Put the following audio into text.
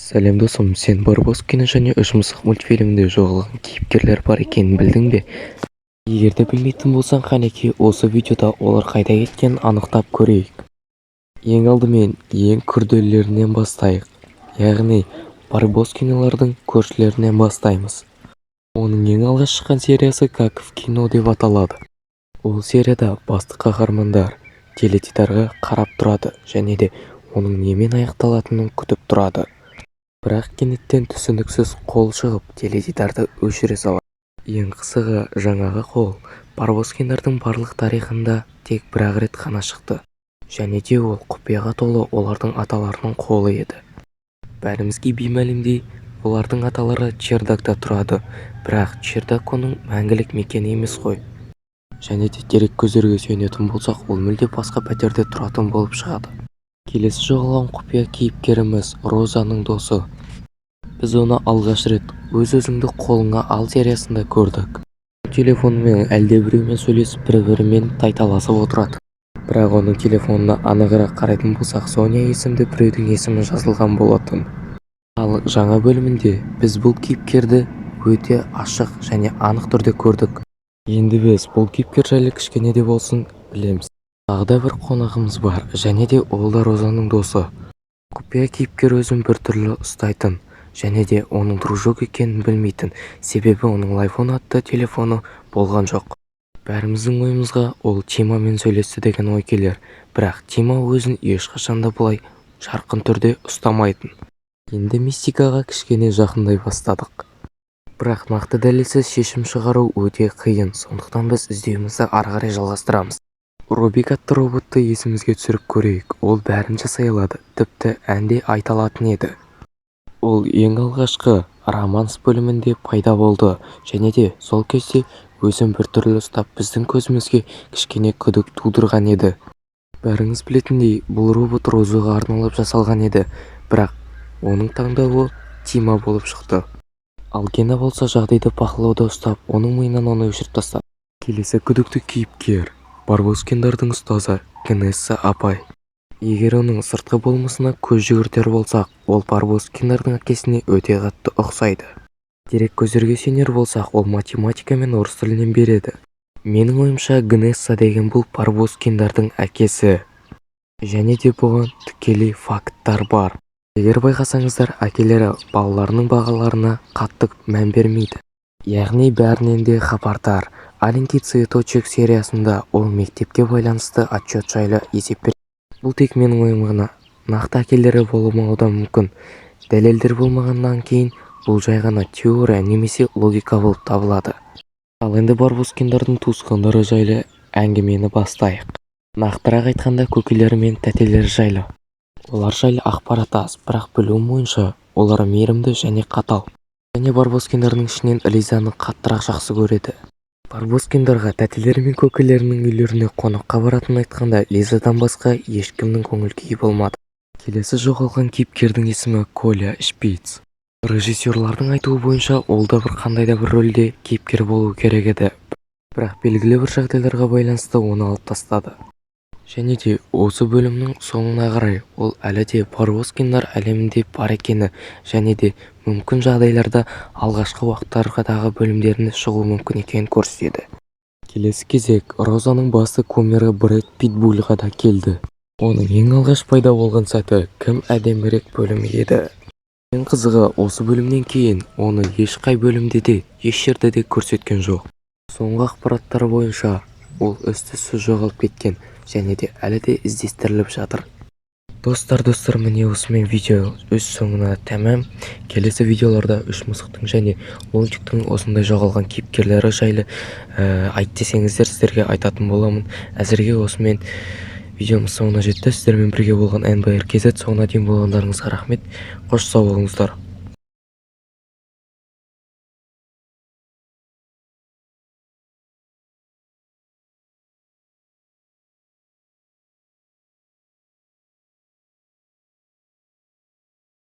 Сәлем досым, сен Барбоскины және үш мысық мультфильмінде жоғалған кейіпкерлер бар екенін білдің бе? Егер де білмейтін болсаң, қанекей осы видеода олар қайда кеткенін анықтап көрейік. Ең алдымен ең күрделілерінен бастайық, яғни Барбоскиналардың көршілерінен бастаймыз. Оның ең алғаш шыққан сериясы «Как в кино» деп аталады. Ол серияда басты қаһармандар теледидарға қарап тұрады және де оның немен аяқталатынын күтіп тұрады. Бірақ кенеттен түсініксіз қол шығып теледидарды өшіре салады. Ең қызығы, жаңағы қол Барбоскиндардың барлық тарихында тек бір-ақ рет қана шықты, және де ол құпияға толы олардың аталарының қолы еді. Бәрімізге беймәлімдей, олардың аталары чердакта тұрады, бірақ чердак оның мәңгілік мекені емес қой. Және де дереккөздерге сүйенетін болсақ, ол мүлде басқа пәтерде тұратын болып шығады. Келесі жоғалған құпия кейіпкеріміз Розаның досы. Біз оны алғаш рет «Өз-өзіңді қолыңа ал» сериясында көрдік. Телефонымен әлдебіреумен сөйлесіп бір-бірімен тайталасып отырады. Бірақ оның телефонына анығырақ қарайтын болсақ, Соня есімді біреудің есімі жазылған болатын. Ал жаңа бөлімінде біз бұл кейіпкерді өте ашық және анық түрде көрдік. Енді біз бұл кейіпкер жайлы кішкене де болсын білеміз. Тағы да бір қонағымыз бар, және де ол да Розаның досы. Құпия кейіпкер өзін біртүрлі ұстайтын, және де оның дружок екенін білмейтін, себебі оның iPhone атты телефоны болған жоқ. Бәріміздің ойымызға ол Тимамен сөйлесті деген ой келер, бірақ Тима өзін ешқашанда бұлай жарқын түрде ұстамайтын. Енді мистикаға кішкене жақындай бастадық. Бірақ нақты дәлелсіз шешім шығару өте қиын, сондықтан біз іздеуімізді ары қарай жалғастырамыз. Робик атты роботты есімізге түсіріп көрейік. Ол бәрін жасай алады, тіпті әнде айта алатын еді. Ол ең алғашқы романс бөлімінде пайда болды, және де сол кезде өзін біртүрлі ұстап біздің көзімізге кішкене күдік тудырған еді. Бәріңіз білетіндей, бұл робот Розаға арналып жасалған еді, бірақ оның таңдауы Тима болып шықты. Ал Гена болса жағдайды бақылауда ұстап, оның миынан оны өшіріп тастады. Келесі күдікті кейіпкер Барбоскиндардың ұстазы Гнесса апай. Егер оның сыртқы болмысына көз жүгіртер болсақ, ол Барбоскиндардың әкесіне өте қатты ұқсайды. Дереккөздерге сенер болсақ, ол математика мен орыс тілінен береді. Менің ойымша, Гнесса деген бұл Барбоскиндардың әкесі. Және де бұған тікелей факттар бар. Егер байқасаңыздар, әкелері балаларының бағаларына қатты мән бермейді. Яғни бәрінен де хабардар. Аленький цветочек сериясында ол мектепке байланысты отчет жайлы есеп береді. Бұл тек менің ойым ғана. Нақты әкелері болмауы да мүмкін. Дәлелдер болмағаннан кейін бұл жай ғана теория немесе логика болып табылады. Ал енді Барбоскиндардың туысқандары жайлы әңгімені бастайық. Нақтырақ айтқанда, көкелері мен тәтелері жайлы. Олар жайлы ақпарат аз, бірақ білуім бойынша олар мейірімді және қатал. Және Барбоскиндардың ішінен Лизаны қаттырақ жақсы көреді. Барбоскиндарға тәтелері мен көкелерінің үйлеріне қонаққа баратын айтқанда, Лизадан басқа ешкімнің көңіл-күйі болмады. Келесі жоғалған кейіпкердің есімі Коля Шпиц. Режиссерлардың айтуы бойынша, ол да бір қандай да бір рөлде кейіпкер болу керек еді, бірақ белгілі бір жағдайларға байланысты оны алып тастады. Және де осы бөлімнің соңына қарай ол әлі де Барбоскиндар әлемінде бар екені, және де мүмкін жағдайларда алғашқы уақыттардағы бөлімдеріне шығуы мүмкін екенін көрсетеді. Келесі кезек Розаның басты кумирі Брэд Питбульға да келді. Оның ең алғаш пайда болған сәті кім әдемірек бөлімі еді. Ең қызығы, осы бөлімнен кейін оны ешқай бөлімде де, еш жерде де көрсеткен жоқ. Соңғы ақпараттар бойынша ол із-түзсіз жоғалып кеткен, және де әлі де іздестіріліп жатыр. Достар, міне осымен видео өз соңына тәмам. Келесі видеоларда үш мысықтың және лунтиктің осындай жоғалған кейіпкерлері жайлы айт десеңіздер, сіздерге айтатын боламын. Әзірге осымен видеомыз соңына жетті. Сіздермен бірге болған NBR KZ. Соңына дейін болғандарыңызға рахмет. Қош сау болыңыздар.